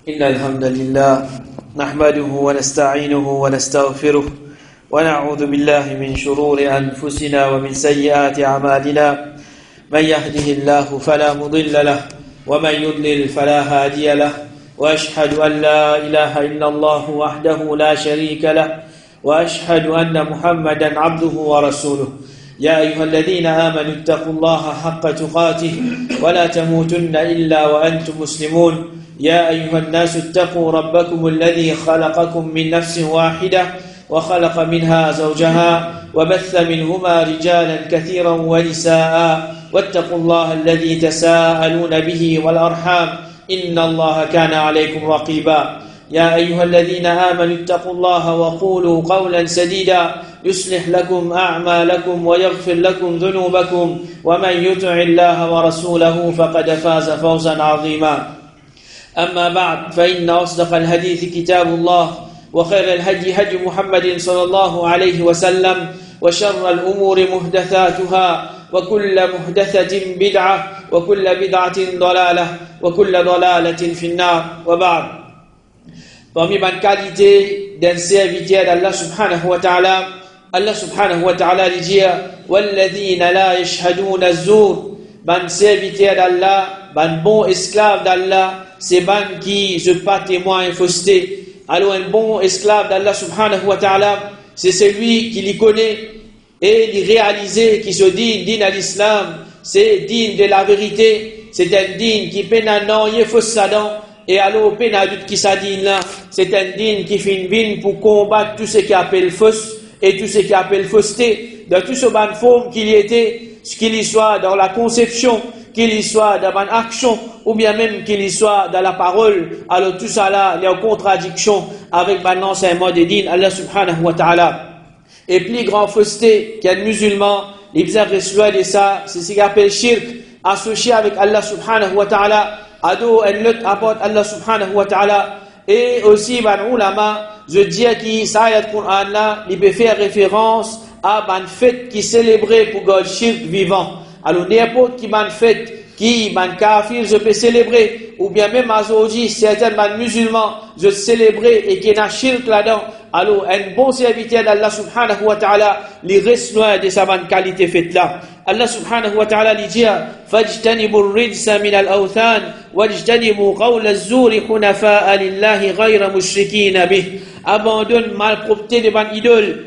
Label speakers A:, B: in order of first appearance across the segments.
A: إن الحمد لله نحمده ونستعينه ونستغفره ونعوذ بالله من شرور أنفسنا ومن سيئات أعمالنا من يهده الله فلا مضل له ومن يضلل فلا هادي له وأشهد أن لا إله إلا الله وحده لا شريك له وأشهد أن محمدا عبده ورسوله يا أيها الذين آمنوا اتقوا الله حق تقاته ولا تموتن إلا وأنتم مسلمون يا أيها الناس اتقوا ربكم الذي خلقكم من نفس واحدة وخلق منها زوجها وبث منهما رجالا كثيرا ونساء واتقوا الله الذي تساءلون به والأرحام إن الله كان عليكم رقيبا يا أيها الذين آمنوا اتقوا الله وقولوا قولا سديدا يصلح لكم أعمالكم ويغفر لكم ذنوبكم ومن يطع الله ورسوله فقد فاز فوزا عظيما أما بعد فإن أصدق الحديث كتاب الله وخير الهدي هدي محمد صلى الله عليه وسلم وشر الأمور محدثاتها وكل محدثة بدعة وكل بدعة ضلالة وكل ضلالة في النار وبعد. Parmi les qualités d'un serviteur d'Allah subhanahu wa ta'ala, Allah subhanahu wa ta'ala dit وَالَّذِينَ لَا يَشْهَدُونَ الزُّورِ. Ban serviteur d'Allah, ban bon esclave d'Allah, c'est ban qui se pas témoin fausseté. Alors un bon esclave d'Allah subhanahu wa ta'ala, c'est celui qui l'y connaît et l'y réaliser, qui se dit digne à l'islam, c'est digne de la vérité, c'est un digne qui peine à non, il faut s'adon. Et alors, peine à doute qui s'adine là, c'est un digne qui fait une vine pour combattre tout ce qui appelle fausse et tout ce qui appelle fausseté. Dans tout ce ban forme qu'il y était, qu'il y soit dans la conception, qu'il y soit dans l'action, ou bien même qu'il y soit dans la parole, alors tout ça là, il y a une contradiction avec l'enseignement des dînes, Allah subhanahu wa ta'ala. Et plus grand fausseté qu'un musulman, les bizarres reçoivent de ça, c'est ce qu'il appelle shirk, associé avec Allah subhanahu wa ta'ala. Ado en lutte apporte Allah subhanahu wa ta'ala. Et aussi ban ulama, je dis qui ça ayat Qur'an là, il peut faire référence à ban fête qui célébrait pour God shirk vivant. Alors n'importe qui ban fête qui ban kafir je peux célébrer, ou bien même à aujourd'hui certains ban musulmans je célébrer et qui n'a shirk là-dedans. Alors un bon serviteur d'Allah subhanahu wa ta'ala il reste loin de sa bonne qualité faite là. Allah subhanahu wa ta'ala lui dit فَاجْتَنِبُوا الرِّجْسَ مِنَ الْأَوْثَانِ وَاجْتَنِبُوا قَوْلَ الزُّورِ حُنَفَاءَ لِلَّهِ غَيْرَ مُشْرِكِينَ بِهِ. Abandonne malpropreté de ban idole.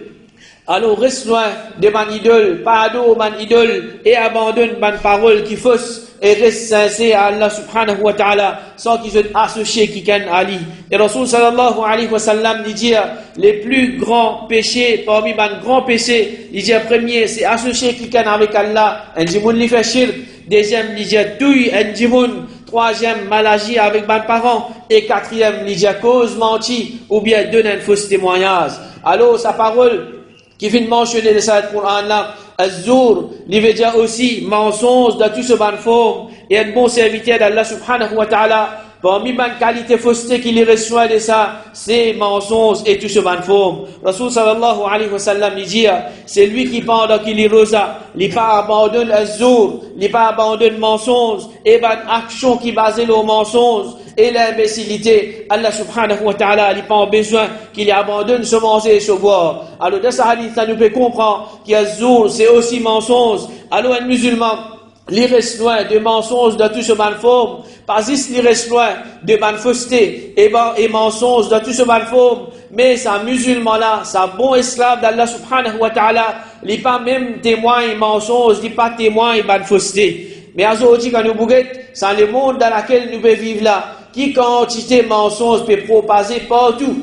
A: Alors reste loin de ban idole, pas ado ban idole, et abandonne ban parole qui fausse, et reste sincère à Allah subhanahu wa ta'ala, sans qu'ils soient associés qui can Ali. Et Rasul sallallahu alayhi wa sallam dit les plus grands péchés, parmi ban grands péchés, il dit premier, c'est associer qui can avec Allah, un djimoun li fait shirk. Deuxième, il dit touille un djimoun. Troisième, maladie avec ban parents. Et quatrième, il dit cause menti, ou bien donne un faux témoignage. Alors sa parole, qui vient de mentionner de ça pour Allah, Az-Zur, il veut dire aussi mensonge de tout ce ban forme, et un bon serviteur d'Allah subhanahu wa ta'ala, parmi ban qualité fausseté qu'il reçoit de ça, c'est mensonge et tout ce ban forme. Rasul sallallahu alayhi wa sallam dit, c'est lui qui pendant qu'il y rosa, il pas abandonne Az-Zur, il pas abandonne mensonge, et ban action qui basée au mensonge, et l'imbécilité, Allah subhanahu wa ta'ala n'a pas besoin qu'il abandonne se manger et se boire. Alors dans ce hadith, ça nous peut comprendre qu'il y a zour, c'est aussi mensonge. Alors un musulman, il reste loin de mensonges de tout ce ban forme, pas juste il reste loin de ban fausseté et mensonges de tout ce ban forme, mais ça musulman là, ça bon esclave d'Allah subhanahu wa ta'ala, il n'est pas même témoin et mensonge, il n'est pas témoin et ban fausseté. Mais aujourd'hui, quand nous bouguons, c'est le monde dans lequel nous pouvons vivre là, qui quantité mensonge peut propager partout,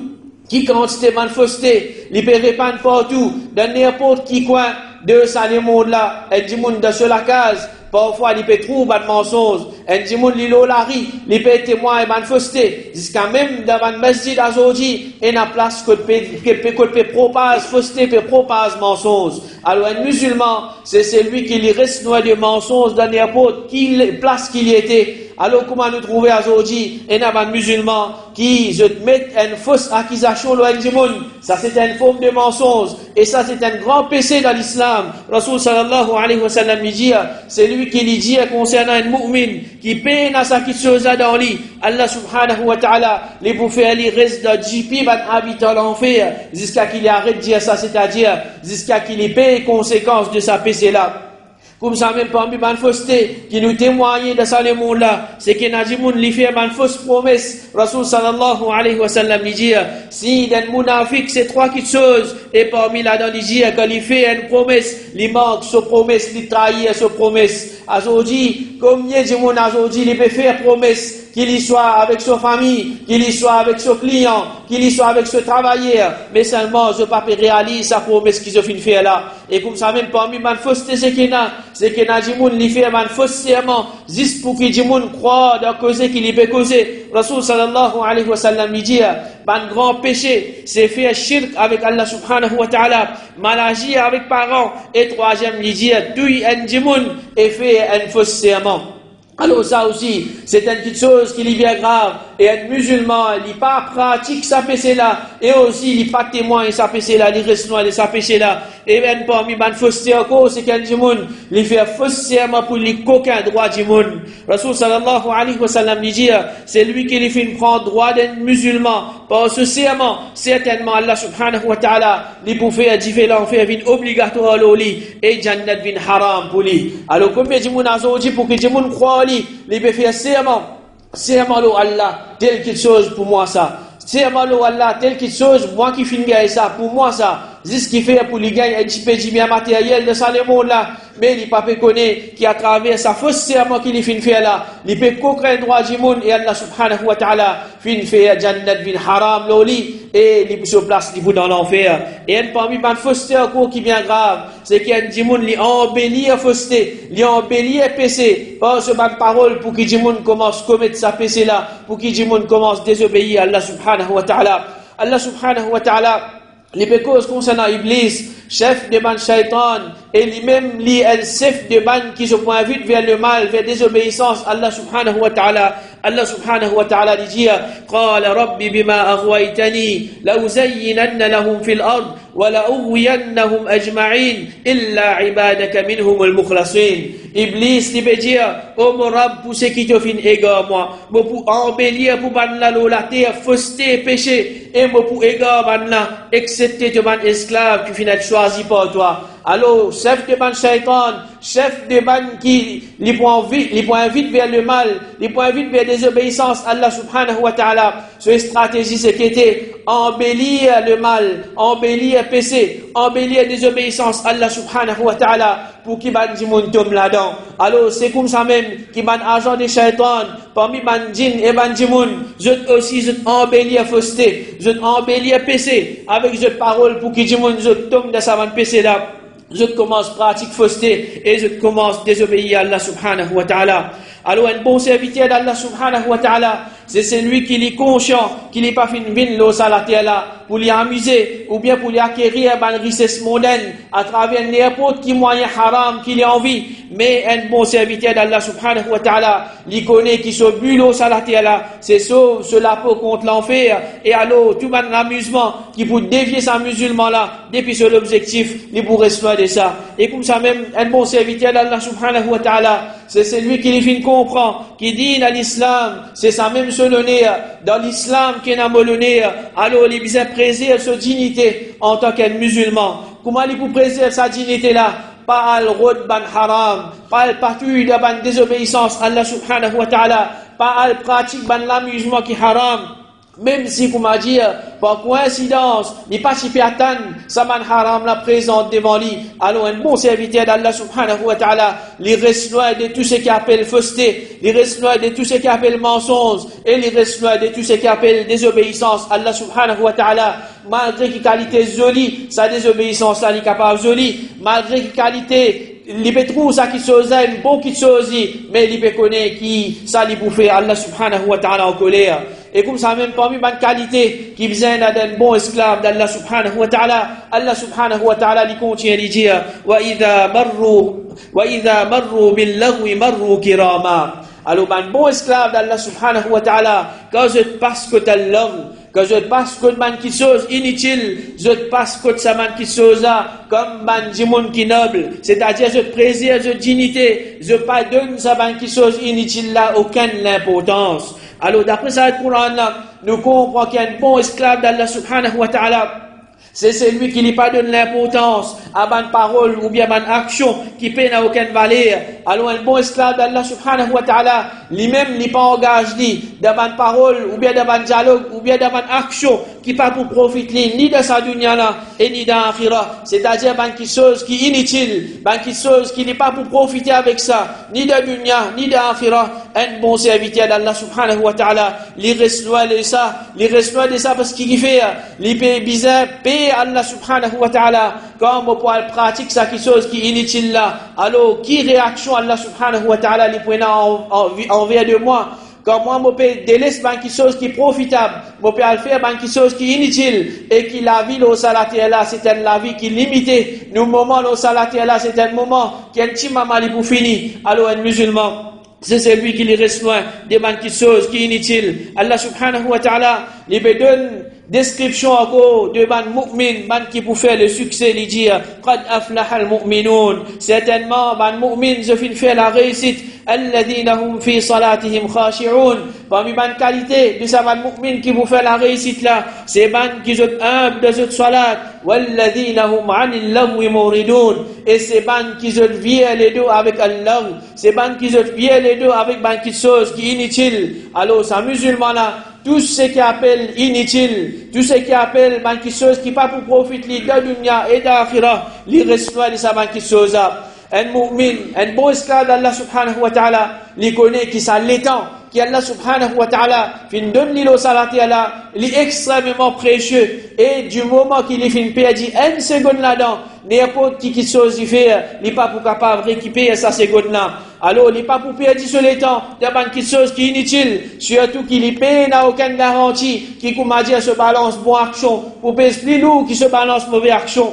A: qui quantité de fausseté, il peut répandre partout, dans n'importe qui coin de ça le monde là, et du monde de la case, parfois il peut trouver des mensonges, et du monde l'île la rue, il peut témoin et de fausseté, jusqu'à même dans un masjid aujourd'hui, il y a une place que peut propager fausseté, peut propager mensonge. Alors un musulman, c'est celui qui lui reste loin de mensonges dans n'importe quelle place qu'il y était. Alors comment nous trouver aujourd'hui un musulman qui met une fausse accusation loin du monde? Ça c'est une forme de mensonge et ça c'est un grand péché dans l'islam. Rasul sallallahu alayhi wa sallam dit, c'est lui qui dit concernant un mu'min qui peine à sa chose dans lui. Allah subhanahu wa ta'ala les pour faire les reste de JP ban habitant l'enfer jusqu'à qu'il arrête de dire ça, c'est-à-dire jusqu'à qu'il ait paye les conséquences de sa péché là. Comme ça même parmi les faussetés qui nous témoignent de ça le monde là, c'est que Najimoun lui fait une fausse promesse. Rasul sallallahu alayhi wa sallam dit, si d'un munafik c'est trois petites choses, et parmi là-dedans il dit qu'il lui fait une promesse, il manque sa promesse, il trahit sa promesse. Aujourd'hui, combien de monde aujourd'hui il peut faire promesse qu'il y soit avec sa famille, qu'il y soit avec son client, qu'il y soit avec ce travailleur, mais seulement ce pape réalise sa promesse qu'ils ont fait faire là. Et comme ça même parmi les faussetés c'est que Najimoun lui fait un faux serment juste pour que Najimoun croit dans causer qu'il peut causer. Rasul sallallahu alayhi wa sallam dit, un grand péché c'est faire shirk avec Allah subhanahu wa ta'ala, mal agir avec parents, et troisième il dit tuer un Najimoun et faire un faux serment. Alors ça aussi, c'est une petite chose qui est bien grave. Et un musulman, il n'est pas pratique sa péché là. Et aussi, il n'est pas témoin de sa péché là, il reste noir de sa péché là. Et même parmi les faussetés encore, c'est qu'un monde, il fait faux serment pour lui qu'aucun droit du monde. Rasul sallallahu alayhi wa sallam dit, c'est lui qui lui fait prendre droit d'un musulman. Par ce serment, certainement Allah subhanahu wa ta'ala, il peut faire différent, faire une obligatoire à lui, et jannat vin haram pour lui. Alors, combien de monde a dit pour que le monde croit il peut faire serment Allah, telle quelque chose pour moi ça. Serment Allah, telle quelque chose, moi qui finis ça, pour moi ça. C'est ce qu'il fait pour lui gagner un petit peu de bien matériel de ça le monde là. Mais il ne peut connaître qu'à travers sa fausse serment qu'il fait faire là, il peut qu'aucun droit du monde et Allah subhanahu wa ta'ala fin fait jannat vin haram loli et il se place dans l'enfer. Et parmi les faussetés encore qui est bien grave, c'est qu'il y a du monde qui embellit à fausseté, qui embellit à péché, par ce même parole pour que du monde commence à commettre sa péché là, pour que du monde commence à désobéir à Allah subhanahu wa ta'ala. Allah subhanahu wa ta'ala les causes concernant Iblis, chef de ban shaitan, et lui-même, lui, est le chef de ban qui se pointe vite vers le mal, vers désobéissance, Allah subhanahu wa ta'ala. Allah subhanahu wa ta'ala dit, قال رب بما أغويتني لأزينن لهم في الأرض ولأغوينهم أجمعين إلا عبادك منهم المخلصين. Iblis lui peut dire, oh mon Rab, pour ce qui te fin égare moi, pour embellir pour ban la terre, fausseté, péché, et pour égare ban la, excepté de ban esclave qui finit choisi par toi. Alors, chef de ban shaitan, chef de ban qui les point vite vers le mal, les point vite vers désobéissance, Allah subhanahu wa ta'ala, cette stratégie c'est qui était embellir le mal, embellir péché, embellir désobéissance, Allah subhanahu wa ta'ala, pour qu'il ban du monde tombe là-dedans. Alors, c'est comme ça même, qui ban agent de shaitan, parmi ban djinn et ban du monde, je aussi, je embellir fausseté, je embellir péché, avec cette parole pour qu'il du monde, je tombe dans sa ban péché là. Je commence pratique fausseté et je commence désobéir à Allah subhanahu wa ta'ala. Alors un bon serviteur d'Allah subhanahu wa ta'ala, c'est celui qui est conscient qu'il n'est pas fin vin l'os à la terre là pour lui amuser ou bien pour lui acquérir une richesse mondaine à travers n'importe qui moyen haram qu'il a envie. Mais un bon serviteur d'Allah subhanahu wa ta'ala, il connaît qu'il se but l'os à la terre là, c'est sauve cela pour contre l'enfer. Et alors tout un amusement qui pour dévier sa musulman là, depuis sur l'objectif, il pour rester de ça. Et comme ça même, un bon serviteur d'Allah subhanahu wa ta'ala, c'est celui qui les comprend, qui dit dans l'islam, c'est ça même ce donné, dans l'islam qui n'a molonné, alors il besoin préserver sa dignité en tant qu'un musulman. Comment il peut préserver sa dignité là? Pas le rod ban haram, pas le partout de ban désobéissance à Allah subhanahu wa ta'ala, pas le pratique ban l'amusement qui haram. Même si, comme a dit, par coïncidence, il participe à tan, ça man haram la présente devant lui. Alors, un bon serviteur d'Allah subhanahu wa ta'ala, il reste loin de tout ce qui appelle fausseté, il reste loin de tout ce qui appelle mensonge, et il reste loin de tout ce qui appelle désobéissance. Allah subhanahu wa ta'ala, malgré qu'il qualité jolie, sa désobéissance là, il est capable jolie, malgré qu'il qualité, il peut trouver ça qui chose, une bonne qui chose, mais il peut connaître qui, ça lui pour faire Allah subhanahu wa ta'ala en colère. Et comme ça même parmi bonne qualité qui vient d'un bon esclave d'Allah subhanahu wa ta'ala, Allah subhanahu wa ta'ala lui continue à dire wa idha marru bil lagwi marru kirama. Alors, ban bon esclave d'Allah subhanahu wa ta'ala, quand je passe que Allah, quand je passe que man qui chose inutile, je passe que ça man qui chose là, comme man jimoun qui noble, c'est-à-dire je préserve je dignité, je pas donne ça man qui chose inutile là, aucune importance. Alors, d'après ça, nous comprenons qu'il y a un bon esclave d'Allah subhanahu wa ta'ala. C'est celui qui n'y pas donne l'importance à bonne parole ou bien bonne action qui peine à aucune valeur. Alors un bon esclave d'Allah subhanahu wa ta'ala, lui-même n'est pas engagé dans bonne parole ou bien dans bonne dialogue ou bien dans bonne action qui pas pour profiter ni de sa dunya là et ni dans l'akhirah. C'est-à-dire bonne chose qui est inutile, bonne chose qui n'est pas pour profiter avec ça, ni de dunya ni de l'akhirah. Un bon serviteur d'Allah subhanahu wa ta'ala, il reste loin de ça, parce qu'il fait, il paye bizarre, paye Allah subhanahu wa ta'ala, comme on peut pratique ça, quelque chose qui est inutile là. Alors, qui réaction Allah subhanahu wa ta'ala, il prend envers de moi? Quand moi, je peux délaisser quelque chose qui est profitable, je peux faire quelque chose qui est inutile, et qui la vie au salati là, c'est la vie qui est limitée. Nous, moment au salati là, c'est un moment qui est un petit moment pour finir. Alors, un musulman, c'est celui qui les reste loin des bonnes choses qui est inutile. Allah subhanahu wa ta'ala, il me donne description encore de ban mu'min, ban qui pour faire le succès, il dit qad aflaha al-mu'minun, certainement ban mu'min je fin faire la réussite, alladhina hum fi salatihim khashi'un. Parmi ban qualité de sa ban mu'min qui pour faire la réussite là, c'est ban qui sont humble de cette salat, walladhina hum 'anil lagwi muridun, et c'est ban qui sont vieux les deux avec Allah, c'est ban qui sont vieux les deux avec ban qui chose qui inutile. Alors ça musulman là, tout ce qui appelle inutile, tout ce qui appelle quelque chose qui pas pour profiter de dunya et d'akhirah, il reste loin de sa quelque chose. Un mu'min, un bon esclave d'Allah subhanahu wa ta'ala, il connaît qui ça l'étend, qui Allah subhanahu wa ta'ala fin donne l'île au salati Allah, il est extrêmement précieux, et du moment qu'il est fin perdu une seconde là-dedans, n'importe qui chose il fait, il n'est pas pour capable de récupérer sa seconde là. Alors, il n'est pas pour perdre sur le temps, il y a quelque chose qui est inutile, surtout qu'il n'y n'a aucune garantie, qui, comme a dit, se balance bonne action, pour payer plus lourd qui se balance mauvaise action.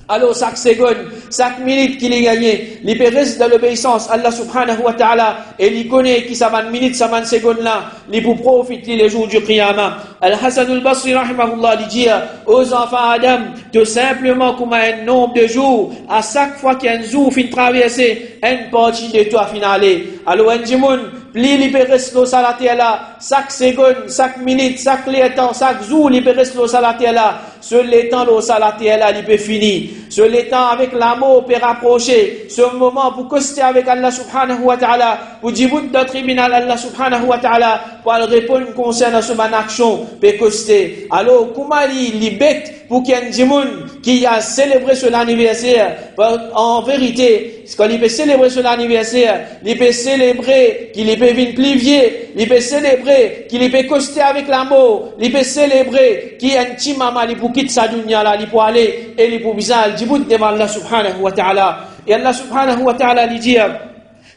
A: Alors, chaque seconde, chaque minute qu'il est gagné, il peut rester dans l'obéissance à Allah subhanahu wa ta'ala, et il connaît qui ça va une minute, ça va une seconde là, il peut profiter les jours du Qiyamah. Al-Hasan al-Basri, rahimahullah, il dit aux enfants Adam, tout simplement comme un nombre de jours, à chaque fois qu'il y a un jour fin traverser, une partie de toi finale. Alors, un jimoun, plus il peut rester au salati là, chaque seconde, chaque minute, chaque temps, chaque jour, il peut rester au salati là. Sur les temps au salati là, il peut finir. Sur les temps avec l'amour peut rapprocher. Ce moment pour coster avec Allah subhanahu wa ta'ala, pour dire dans le tribunal Allah subhanahu wa ta'ala, pour répondre concernant ce ban action, peut coster. Alors, comment il est bête pour qu'il y ait un djimoun qui a célébré son anniversaire? En vérité, quand il peut célébrer son anniversaire, il peut célébrer qu'il peut venir plus vieux, il peut célébrer qu'il peut coster avec l'amour, il peut célébrer qu'il y a un petit maman pour quitter sa dunya là, il peut aller et il peut bizarre, djibout devant Allah subhanahu wa ta'ala. Et Allah subhanahu wa ta'ala lui dit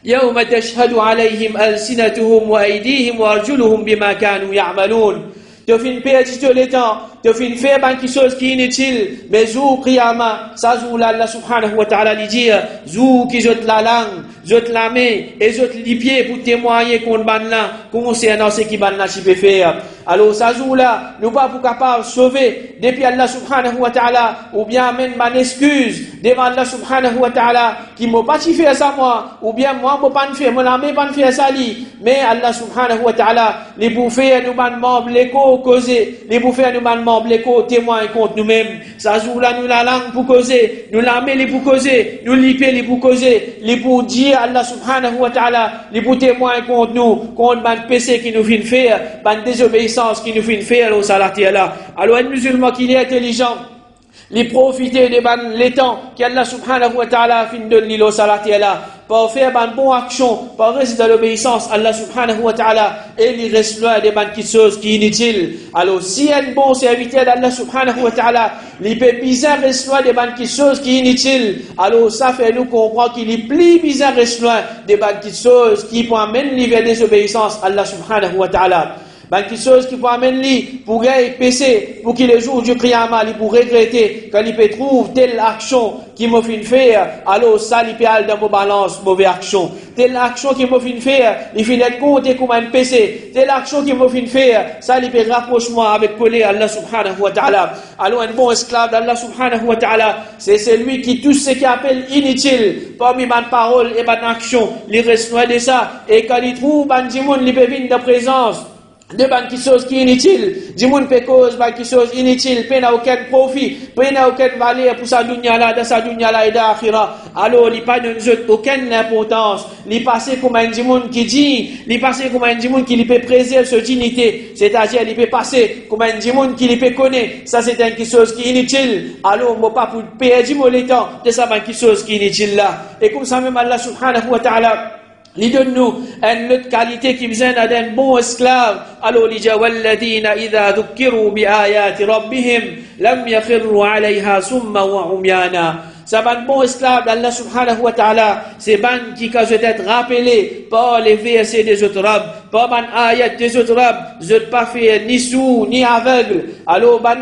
A: يوم تشهد عليهم ألسنتهم وأيديهم وأرجلهم بما كانوا يعملون. Tu finis perdre tout le temps, tu finis faire quelque chose qui est inutile, mais jour Qiyamah, ça joue là, Allah subhanahu wa ta'ala lui dit, jour qui jette la langue, jette la main, et jette les pieds pour témoigner qu'on ban là, concernant ce qui ban là, tu peux faire. Alors, ça joue là, nous pas pour capable de sauver, depuis Allah subhanahu wa ta'ala, ou bien même une excuse, devant Allah subhanahu wa ta'ala, qui m'a pas fait ça moi, ou bien moi, je pas faire, mon ami pas faire ça lui, mais Allah subhanahu wa ta'ala, les bouffées, nous ban membres, les causer, les bouffées, nous ban membres, les témoins contre nous-mêmes. Ça joue là, nous la langue pour causer, nous la main les pour causer, nous l'ipé les pour causer, les pour dire Allah subhanahu wa ta'ala, les pour témoins contre nous, contre ban péché qui nous vient faire, ban désobéissance qui nous fait faire au salati là. Alors un musulman qui est intelligent, les profiter de les temps qu'Allah subhanahu wa ta'ala fin de l'île au salati là, pour faire une bonne action, pour rester dans l'obéissance à Allah subhanahu wa ta'ala, et il reste loin des bonnes choses qui sont inutiles. Alors si un bon serviteur d'Allah subhanahu wa ta'ala, il peut bizarre rester loin des bonnes choses qui sont inutiles, alors ça fait nous comprendre qu'il est plus bizarre rester loin des bonnes choses qui pour amener vers des obéissances à Allah subhanahu wa ta'ala. Ben, quelque chose qui peut amener lui pour gagner PC, pour qu'il le jour du Qiyamah, il pour regretter, quand il peut trouver telle action qui m'a fait faire, alors ça, il peut aller dans mon balance, mauvaise action. Telle action qui m'a fait faire, il finit compter comme un PC. Telle action qui m'a fait faire, ça, il peut rapprochement avec Colé, Allah subhanahu wa ta'ala. Alors, un bon esclave d'Allah subhanahu wa ta'ala, c'est celui qui, tout ce qu'il appelle inutile, parmi ma parole et ma action, il reste loin de ça, et quand il trouve, ben, du monde, il peut venir de présence, de ban qui chose qui est inutile, du monde peut cause, ban qui chose inutile, peut n'a aucun profit, peut n'a aucune valeur pour sa dunya là, dans sa dunya là et d'akhira. Alors, il pas donne aucune importance, il passe comme un du monde qui dit, il passe comme un du monde qui peut préserver sa dignité, c'est-à-dire, il peut passer comme un du monde qui peut connaître, ça c'est une chose qui est inutile. Alors, moi pas pour perdre le temps de ça, ban qui chose qui est inutile là. Et comme ça même Allah subhanahu wa ta'ala, il donne-nous une autre qualité qui vient d'un bon esclave. Alors, il dit, وَالَّذِينَ إِذَا ذُكِّرُوا بِآيَاتِ رَبِّهِمْ لَمْ يَخِرُّوا عَلَيْهَا سُمًّا وَعُمْيَانًا. C'est un bon esclave d'Allah subhanahu wa ta'ala. C'est ban qui, quand je t'ai rappelé par les versets des autres rabbes, par ban ayat des autres rabbes, je ne pas fait ni sourd, ni aveugle. Alors, ban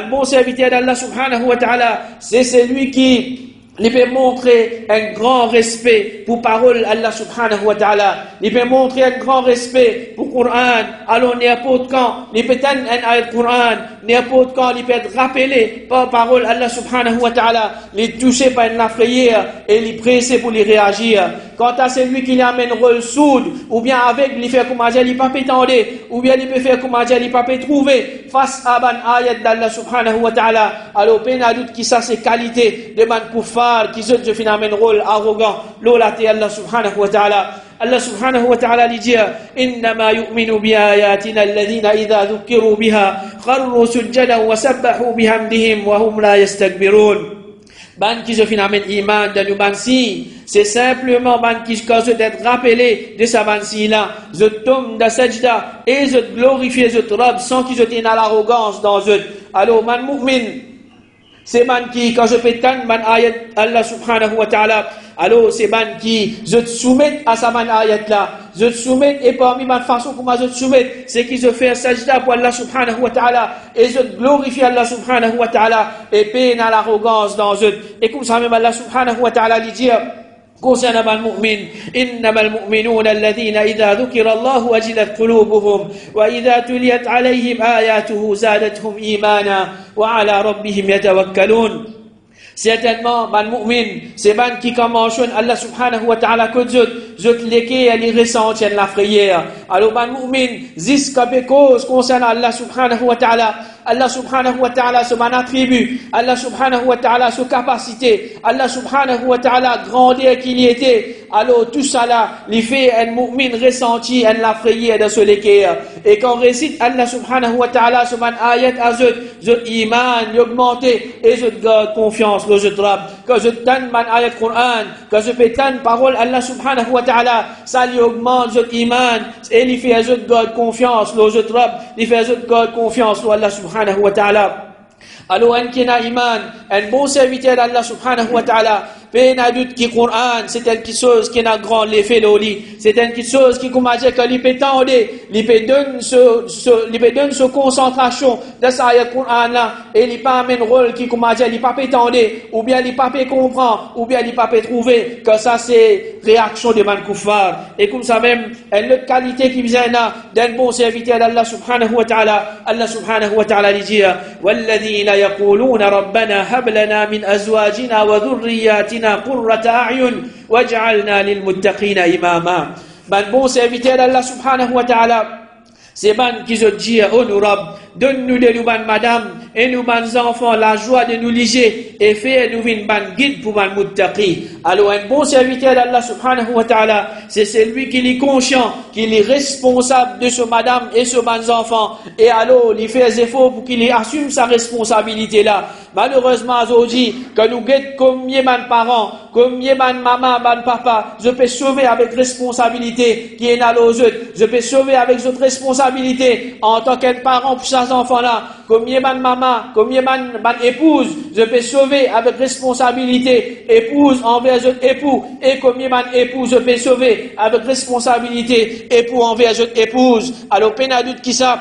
A: bon serviteur d'Allah subhanahu wa ta'ala, c'est celui qui il peut montrer un grand respect pour parole Allah subhanahu wa ta'ala. Il peut montrer un grand respect pour Coran. Alors n'importe quand, il peut tenir un ayat Coran, n'importe quand, il peut être rappelé par parole Allah subhanahu wa ta'ala. Il est touché par une frayeur et il est pressé pour y réagir. Quant à celui qui amène rôle sourd, ou bien avec, il fait comme il pas pétendre, ou bien il peut faire comme il pas trouver face à ban ayat d'Allah subhanahu wa ta'ala. Alors, peine à doute qui ça c'est qualité de man kuffar, qui se fait un rôle arrogant, l'olate Allah subhanahu wa ta'ala. Allah subhanahu wa ta'ala lui dit, إنما يؤمن بآياتنا الذين إذا ذكروا بها خروا سجدا وسبحوا بحمدهم وهم لا يستكبرون. Ban qui se phénomène iman dans le ban si, c'est simplement ban qui quand je d'être rappelé de sa ban si là, je tombe dans sajda et je glorifie je robe sans qu'ils soient dans l'arrogance dans eux. Alors man mu'min, c'est ban qui quand je pétane ban ayat Allah subhanahu wa ta'ala, alors c'est ban qui je te soumets à sa ban ayat là, je te soumets et parmi ma façon comment je te soumets, c'est qu'ils se fait sajda pour Allah subhanahu wa ta'ala et je glorifie Allah subhanahu wa ta'ala et peine à l'arrogance dans eux. Et comme ça même Allah subhanahu wa ta'ala lui dit concernant le mu'min, إنما المؤمنون الذين إذا ذكر الله وجلت قلوبهم وإذا تليت عليهم آياته زادتهم إيمانا وعلى ربهم يتوكلون. Certainement, ban mu'min, c'est ban qui commence Allah subhanahu wa ta'ala que zot leke ali ressenti la frayeur. Alors ban mu'min, zis kape cause concernant Allah subhanahu wa ta'ala. Allah subhanahu wa ta'ala se man attribut, Allah subhanahu wa ta'ala se capacité, Allah subhanahu wa ta'ala grandeur qu'il y était. Alors tout ça là, il fait un mu'min ressenti la frayeur de ce leker. Et quand on récite Allah subhanahu wa ta'ala se man ayat à zot iman, augmenté et zot garde confiance. Que je trappe, que je donne man ayat Coran, que je pétane parole Allah subhanahu wa ta'ala, ça lui augmente notre iman, et il fait je garde confiance, je trappe, il fait je garde confiance, Allah subhanahu wa ta'ala. Alors, un qui a iman, un bon serviteur d'Allah subhanahu wa ta'ala, peine à doute qui Coran, c'est quelque chose qui a grand l'effet l'oli, c'est quelque chose qui, comme dire que l'IP tende, l'IP donne ce concentration de sa ayat Coran là, et l'IP amène rôle qui, comme dire, l'IP pas tendre, ou bien l'IP pas comprendre, ou bien l'IP pas trouver, que ça c'est réaction de man kuffar. Et comme ça même, une autre qualité qui vient là, d'un bon serviteur d'Allah subhanahu wa ta'ala, Allah subhanahu wa ta'ala lui dit, والذين يقولون ربنا هب لنا من أزواجنا وذرياتنا قرة أعين واجعلنا للمتقين إماما. Ben bon serviteur d'Allah subhanahu wa ta'ala, c'est ban qui se dit, oh nous Rab, donne-nous de nous ban madame et nous ban enfants la joie de nous liger et fais nous une ban guide pour ban muttaqi. Alors un bon serviteur d'Allah subhanahu wa ta'ala, c'est celui qui est conscient, qui est responsable de ce madame et ce ban enfants, et alors il fait des efforts pour qu'il assume sa responsabilité là. Malheureusement aujourd'hui, que nous guettons combien de parents, combien de maman, de papa, je peux sauver avec responsabilité qui est dans aux autres, je peux sauver avec votre responsabilité en tant qu'un parent pour ces enfants là, combien de maman, combien de épouse, je peux sauver sauver avec responsabilité, épouse envers autres époux, et combien man épouse peut sauver avec responsabilité, époux envers autres épouses. Alors, peine à doute qui ça,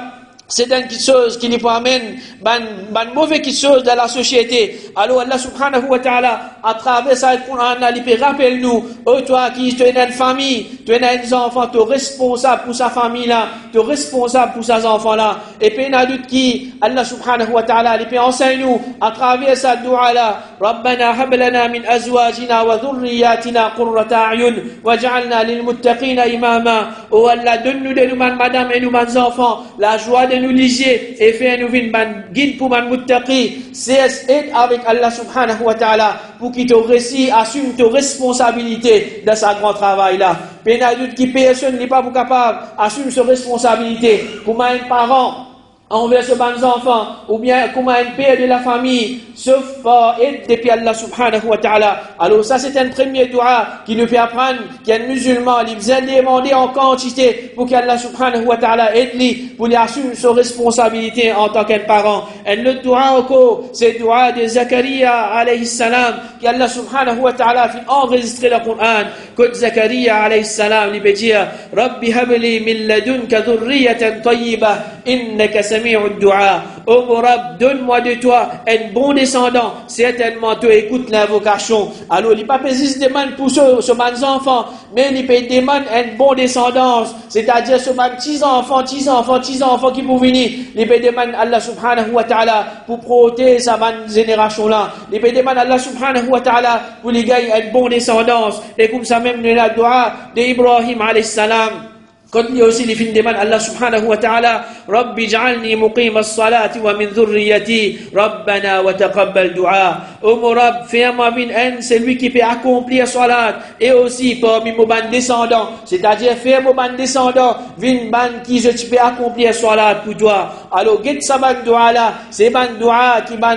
A: c'est une chose qui nous amène une mauvaise chose dans la société. Alors Allah subhanahu wa ta'ala, à travers ça, il peut rappeler nous, oh toi qui tu es dans une famille, tu es dans un enfant, tu es responsable pour sa famille là, tu es responsable pour ses enfants là. Et puis il y a d'autres qui, Allah subhanahu wa ta'ala, il peut enseigner nous, à travers cette dua là, Rabbana hab lana min azwajina wa dhurriyyatina qurrata a'yun waj'alna lil muttaqina imama. Oh Allah, donne-nous de nous, madame et nous, enfants, la joie de nous liger et faire nous une guide pour man muttaqi. C'est aide avec Allah subhanahu wa ta'ala pour qu'il te réussit, assume tes responsabilités dans sa grand travail là. Pénadoute qui personne n'est pas capable, assume ses responsabilités pour un parent envers ce bon enfant, ou bien comme un père de la famille, sauf aide depuis Allah subhanahu wa ta'ala. Alors ça c'est un premier dua qui nous fait apprendre qu'un musulman, il vient demander en quantité pour qu'Allah subhanahu wa ta'ala aide lui, pour lui assumer ses responsabilités en tant qu'un parent. Un autre dua encore, c'est le dua de Zakaria alayhi salam, qu'Allah subhanahu wa ta'ala fait enregistrer le Coran, que Zakaria alayhi salam lui peut dire, Rabbi habli min ladunka dhurriyatan tayyibah, innaka sami'ud du'a. Oh mon Rabb, donne-moi de toi un bon descendant. Certainement, tu écoutes l'invocation. Alors, il ne peut pas juste demander pour ce bon enfant, mais il peut demander une bonne descendance. C'est-à-dire, ce bon petits enfants qui vont venir. Il peut demander Allah subhanahu wa ta'ala pour protéger sa bonne génération-là. Il peut demander Allah subhanahu wa ta'ala pour lui gagner une bonne descendance. Et comme ça même, il y a le doigt d'Ibrahim alayhi salam. Quand il y a aussi les films demandent Allah subhanahu wa ta'ala, Rabbi ja'alni muqim as-salati wa min dhurriyyati, Rabbana wa taqabbal du'a. Oh mon Rabb, fais-moi une celui qui peut accomplir salat, et aussi parmi mon ban descendant, c'est-à-dire fais mon ban descendant, vin ban qui je peux accomplir salat pour toi. Alors, get sa ban du'a là, c'est ban du'a qui ban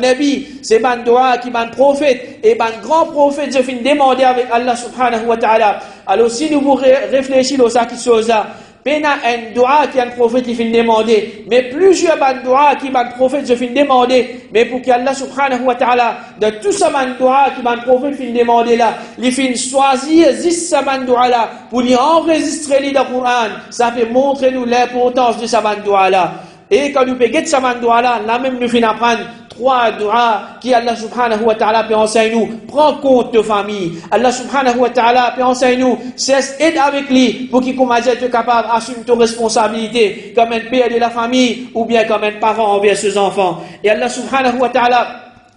A: nabi, c'est ban du'a qui ban prophète, et ban grand prophète, je finis demander avec Allah subhanahu wa ta'ala. Alors, si nous réfléchissons à cette chose-là, il y a un doigt qui a un prophète qui finit demander, mais plusieurs doigts qui a un prophète qui finit demander, mais pour qu'Allah subhanahu wa ta'ala, de tout ce doigt qui a un prophète qui finit demander là, il finit choisir 10 doigts là, pour lui enregistrer dans le Coran, ça fait montrer nous l'importance de ce doigt là. Et quand nous payons ce doigt là, là même nous finissons apprendre 3 doigts qui Allah subhanahu wa ta'ala peut enseigner nous. Prends compte de famille. Allah subhanahu wa ta'ala peut enseigner nous. Cesse aide avec lui pour qu'il commence à être capable d'assumer tes responsabilités comme un père de la famille ou bien comme un parent envers ses enfants. Et Allah subhanahu wa ta'ala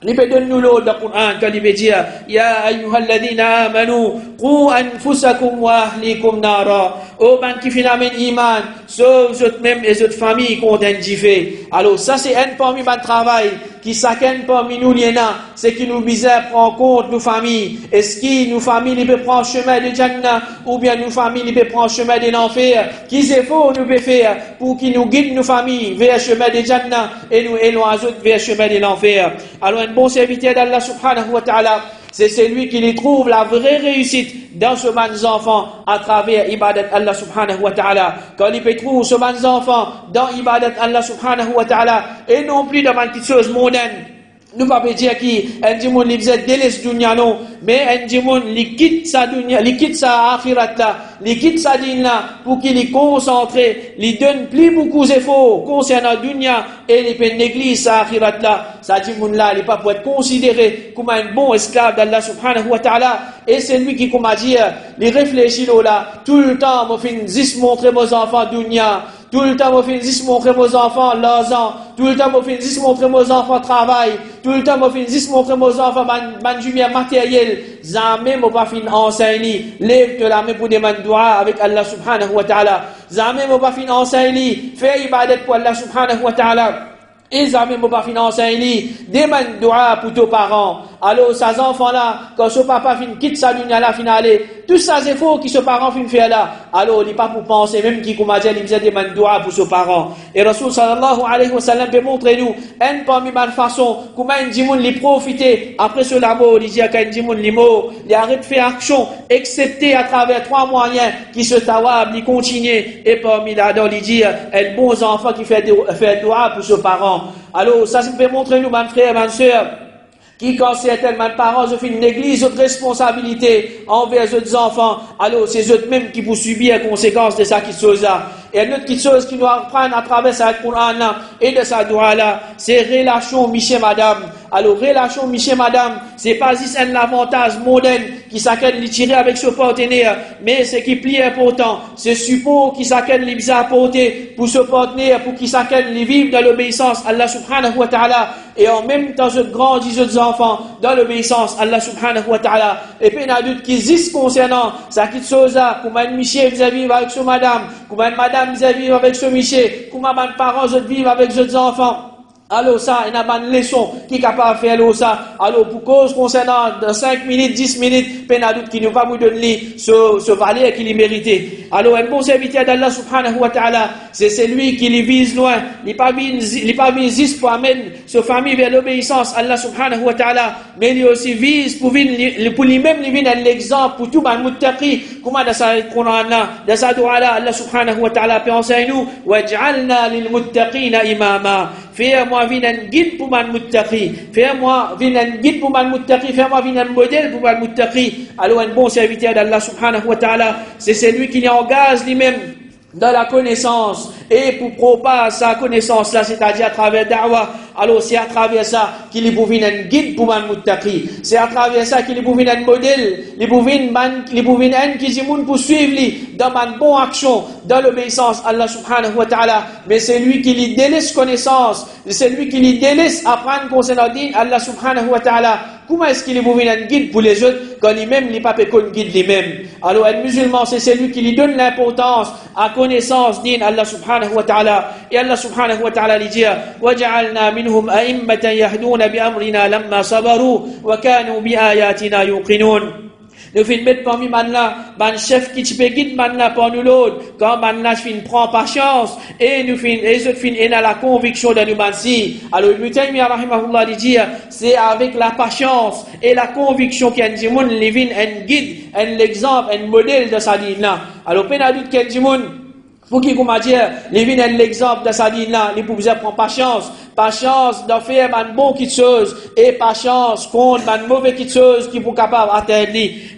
A: il peut donner nous l'autre dans le Coran quand il peut dire Ya ayyuhalladhina amanu qu anfusakum wa ahlikum nara. Oh man qui finalement iman, sauf votre même et votre famille contre un jiffé. Alors ça c'est un parmi le travail qui chacun parmi nous liena, c'est qui nous vise à prendre compte nos familles. Est-ce que nos familles ils peuvent prendre chemin de Jannah ou bien nos familles ils peuvent prendre chemin de l'enfer? Qui c'est faux nous peut faire pour qu'ils nous guident nos familles vers le chemin de Jannah et nous éloignent vers le chemin de l'enfer. Alors un bon serviteur d'Allah subhanahu wa ta'ala, c'est celui qui lui trouve la vraie réussite dans ce bon enfant à travers ibadat Allah subhanahu wa ta'ala. Quand il peut trouver ce bon enfant dans ibadat Allah subhanahu wa ta'ala et non plus dans une petite chose mondaine. Nous ne pouvons pas dire qu'un djimoun li bzet délaisse dunya non, mais un djimoun li quitte sa dunya, li quitte sa akhirat là, li quitte sa din là, pour qu'il y concentre, li donne plus beaucoup d'efforts concernant dunya et il peut négliger sa akhirat là. Sa djimoun là, il n'est pas pour être considéré comme un bon esclave d'Allah subhanahu wa ta'ala. Et c'est lui qui, comme a dit, il réfléchit là, tout le temps, moi fin zis montrer mes enfants dunya. Tout le temps, moi, finis montrer mes enfants l'argent. Tout le temps, moi, finis montrer mes enfants travail. Tout le temps, moi, finis montrer mes enfants ban lumière matérielle. Jamais, moi, pas fin enseigner. Lève-toi la main pour demander doigt avec Allah subhanahu wa ta'ala. Jamais, moi, pas fin enseigner. Fais ibadat pour Allah subhanahu wa ta'ala. Et jamais, moi, pas fin enseigner. Demande doigt pour tes parents. Alors, ces enfants-là, quand ce papa quitte sa dunya là, finale, tous ces efforts que ce parent fait là, alors, il n'est pas pour penser, même qui, comme a dit, il faisait des doigts pour ce parent. Et Rasul sallallahu alayhi wa sallam peut montrer nous, un parmi ma façon, comment un djimoun lui profiter, après ce mot, il dit qu'un djimoun lui mot, il arrête de faire action, excepté à travers 3 moyens qui se tawab, il continue, et parmi là-dedans, il dit, un bon enfant qui fait doigt pour ce parent. Alors, ça peut montrer nous, mes frères, mes sœurs, Qui, quand certains parents ont fait une néglige de responsabilité envers les autres enfants, alors c'est eux mêmes qui vont subir les conséquences de ça qui chose là. Et une autre chose qui nous apprend à travers ce Coran et de sa doua là, c'est relation monsieur-madame. Alors, relation monsieur-madame, c'est pas juste un avantage moderne qui s'accède de tirer avec ce partenaire, mais c'est qui plus important, c'est support qui s'accède de apporter pour ce partenaire, pour qu'il s'accède de vivre dans l'obéissance à Allah subhanahu wa ta'ala, et en même temps, je grandis les enfants dans l'obéissance à Allah subhanahu wa ta'ala. Et puis, il y a d'autres qui existent concernant ça qui chose là, comment un monsieur vis-à-vis avec ce madame, comment une madame vis-à-vis avec ce monsieur, comment un parent vivent avec les enfants. Alors ça, il y a une leçon qui est capable de faire ça. Alors pour cause concernant de 5 minutes, 10 minutes, il y a d'autres qui ne vont pas vous donner ce valeur qu'il est mérité. Alors un bon serviteur d'Allah subhanahu wa ta'ala, c'est celui qui les vise loin. Il n'est pas vise juste pour amener sa famille vers l'obéissance à Allah subhanahu wa ta'ala, mais il aussi vise pour lui-même un exemple pour tout le monde muttaqi. Comment dans sa Coran, dans sa doua là, Allah subhanahu wa ta'ala peut enseigner nous, waj'alna lil muttaqina imama. Fais-moi venir un guide pour man muttaqi. Fais-moi venir un guide pour man muttaqi. Fais-moi venir un modèle pour man muttaqi. Alors un bon serviteur d'Allah subhanahu wa ta'ala, c'est celui qui engage lui-même dans la connaissance et pour propager sa connaissance là, c'est-à-dire à travers da'wah. Alors c'est à travers ça qu'il est pour venir un guide pour man muttaqi. C'est à travers ça qu'il est pour venir un modèle, il est pour venir un qui dit moun pour suivre lui dans une bonne action, dans l'obéissance à Allah subhanahu wa ta'ala. Mais c'est lui qui lui délaisse connaissance, c'est lui qui lui délaisse apprendre concernant Allah subhanahu wa ta'ala. Comment est-ce qu'il est pour venir un guide pour les autres quand lui-même n'est pas qu'on guide lui-même? Alors un musulman, c'est celui qui lui donne l'importance à connaissance d'Allah subhanahu wa ta'ala. Et Allah subhanahu wa ta'ala lui dit وَجَعَلْنَا مِنْهُمْ أَئِمَّةً يَهْدُونَ بِأَمْرِنَا لَمَّا صَبَرُوا وَكَانُوا بِآيَاتِنَا يُوقِنُونَ. Nous finissons mettre parmi manna, ban chef qui te peut guider manna pour nous l'autre. Quand manna fin prend patience et nous fin les autres fin dans la conviction de nous mansi. Alors Ibn Taymiyyah rahimahullah dit c'est avec la patience et la conviction qu'un dimoun livin un guide, un exemple, un modèle de sa dîne là. Alors peine doute qu'un dimoun pour qui comment dire, les vins l'exemple de sa dîne là, les pouvoir prendre patience de faire une bonne petite chose et patience contre une mauvaise petite chose qui pour capable atteindre.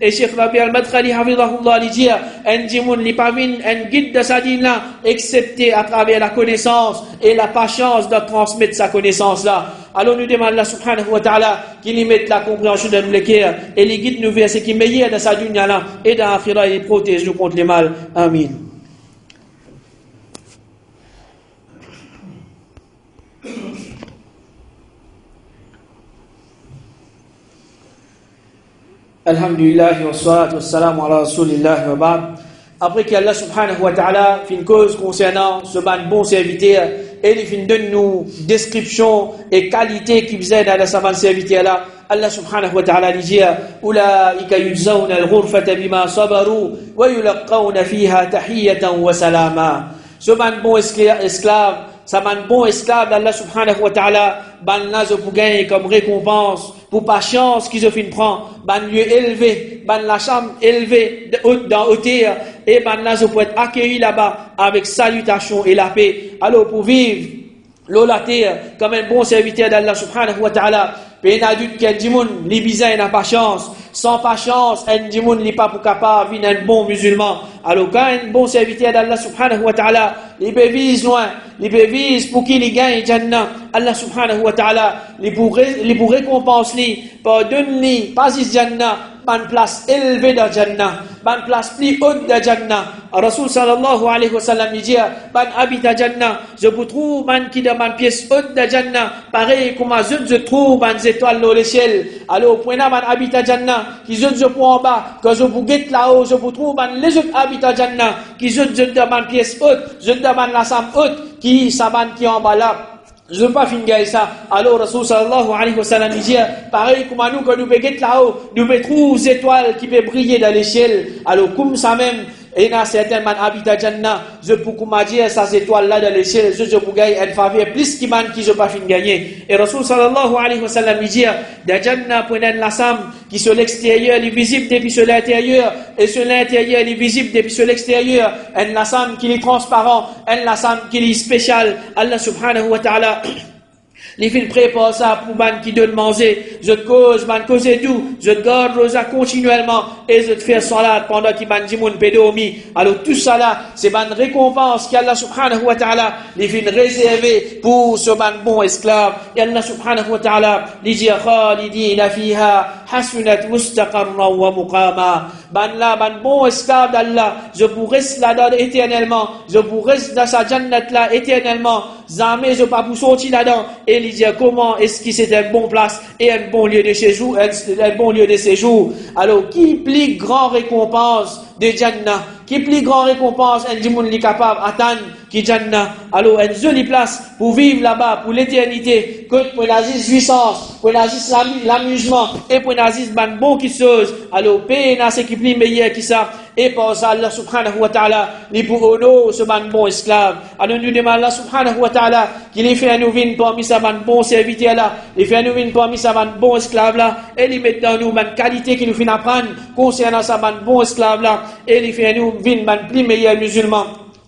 A: Et Cheikh Rabi al-Madkhali hafidhahullah lui dit un dimoun li pas un guide de sa dîne là excepté à travers la connaissance et la patience de transmettre sa connaissance là. Alors nous demandons Allah subhanahu wa ta'ala qu'il y mette la compréhension de nos cœurs et les guide nous vers ce qui est meilleur de sa dunya là et dans l'akhirah il protège nous contre les mal. Amin. Alhamdulillah wa salatu wa salam ala rasulillah wa ba'd. Après qu'Allah subhanahu wa ta'ala fait une cause concernant ce bon serviteur et il fait donne nous description et qualité qui faisait dans ce bon serviteur là, Allah subhanahu wa ta'ala dit ulaika yujzawna al-ghurfata bima sabaru wa yulqawna fiha tahiyatan wa salama. Ce bon esclave, ça un bon esclave d'Allah subhanahu wa ta'ala, ban nazo pour gagner comme récompense pour patience qu'ils ont fait prendre, ban lieu élevé, ban la chambre élevée dans hauteur et ban nazo pour être accueilli là-bas avec salutation et la paix. Alors pour vivre la terre comme un bon serviteur d'Allah subhanahu wa ta'ala, mais il a dit qu'un dimoun li bizarre n'a pas chance, sans patience un dimoun n'est pas pour capable vivre un bon musulman. Alors quand un bon serviteur d'Allah subhanahu wa ta'ala il vise loin, il vise pour qu'il gagne Jannah, Allah subhanahu wa ta'ala il pour récompense lui, pardonne lui, pas juste Jannah, une place élevée dans Jannah, une place plus haute dans Jannah. Rasul sallallahu alayhi wa sallam dit ban habite Jannah, je vous trouve man qui dans une pièce haute dans Jannah, pareil comme je trouve ban étoiles dans l'échelle. Alors point là ban habite Jannah, qui je prends en bas, quand je vous guette là-haut, je vous trouve ban les autres habite Jannah, qui je dans une pièce haute, je dans la chambre haute, qui saban qui en bas là. Je ne veux pas finir ça. Alors, Rasul sallallahu alayhi wa sallam dit, pareil comme nous, quand nous péguons là-haut, nous mettons des étoiles qui peuvent briller dans l'échelle. Alors, comme ça même, et dans certains man habitent Jannah, je peux dire ces étoiles-là dans l'échelle, je peux gagner une faveur plus qui man qui je pas fin gagner. Et Rasul sallallahu alayhi wa sallam dit, dans Jannah, prenez la sam, qui sur l'extérieur, il est visible depuis sur l'intérieur, et sur l'intérieur, il est visible depuis sur l'extérieur. Un lassam qui est transparent, un lassam qui est spécial. Allah subhanahu wa ta'ala Les filles préparent ça pour ban qui donne manger. Je te cause, ban cause tout. Je te garde rosa continuellement. Et je te fais salat pendant qu'il ban dimoun pédomi. Alors tout ça là, c'est ban récompense qu'Allah subhanahu wa ta'ala les filles réservées pour ce ban bon esclave. Et Allah subhanahu wa ta'ala les dit khalidina fiha hasunat mustaqarra wa muqama. Ban là, ban bon esclave d'Allah. Je vous reste là-dedans éternellement. Je vous reste dans sa jannat là éternellement. Jamais je pas pour sortir là-dedans. Et il dit comment est-ce que c'est une bonne place et un bon lieu de séjour, un bon lieu de séjour. Alors qui plus grand récompense de Jannah, qui plus grand récompense un dimoun li capable attendre qui Jannah. Alors une jolie place pour vivre là-bas pour l'éternité, que pour l'Aziz puissance, pour l'Aziz l'amusement et pour l'Aziz ban bon qui chose. Alors paye na ce qui plus meilleur qui ça. Et par ça, Allah subhanahu wa ta'ala, il pour honorer ce ban bon esclave. Alors nous demandons Allah subhanahu wa ta'ala, qu'il ait fait un nouveau parmi sa ban bon serviteur là, il fait un nouveau parmi sa ban bon esclave là, et il met dans nous ban qualité qu'il nous fait apprendre concernant sa ban bon esclave là, et il fait un nouveau ban plus meilleur musulman.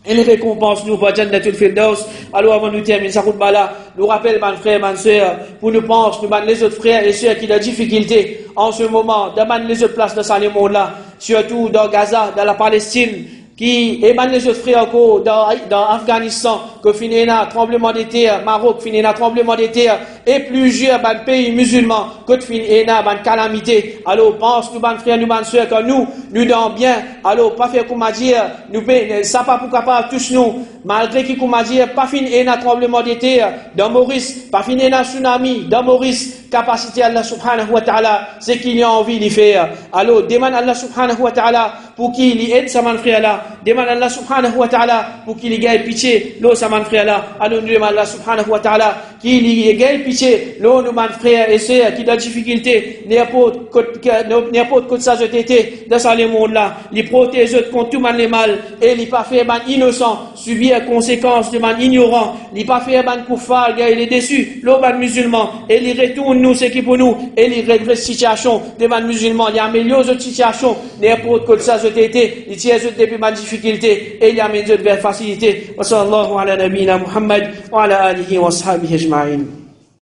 A: Et les récompenses nous pour Jannatul Firdaus. Alors avant de nous terminer sa route là, nous rappelle mes frères, mes sœurs, pour nous penser, nous les autres frères et sœurs qui ont des difficultés en ce moment, dans les autres places de ce monde là, surtout dans Gaza, dans la Palestine, qui émanent les autres frères encore dans Afghanistan, que finit un tremblement de terre, Maroc finit un tremblement de terre, et plusieurs pays musulmans, que finit une calamité. Alors pense nous ban frères, nous ban sœurs, que nous donnons bien. Alors pas faire comme dire, nous ça pas pour capable tous nous, malgré qui comme dire, pas finir un tremblement de terre dans Maurice, pas finir un tsunami dans Maurice. Capacité Allah subhanahu wa ta'ala, c'est qu'il a envie de faire. Alors, demande Allah subhanahu wa ta'ala pour qu'il aide sa man frère là. Demande Allah subhanahu wa ta'ala pour qu'il gagne pitié, l'eau sa man frère là. Alors, nous demandons Allah subhanahu wa ta'ala qu'il gagne pitié, l'eau nous man frère et sœurs qui ont des difficultés, n'importe quoi ça je t'étais dans ce monde là. Les protéger contre tout man les mal et les pas faire man innocent, subir les conséquences de man ignorant, les pas faire man koufar, il est déçu, l'eau man musulman et les retourne nous ce qui pour nous et les règles de situation des musulmans, il améliore cette situation n'importe quoi ça je t'étais, il tient depuis ma difficulté et il amène vers facilité. Wa sallallahu ala nabina Muhammad wa ala alihi wa ashabihi ajma'in.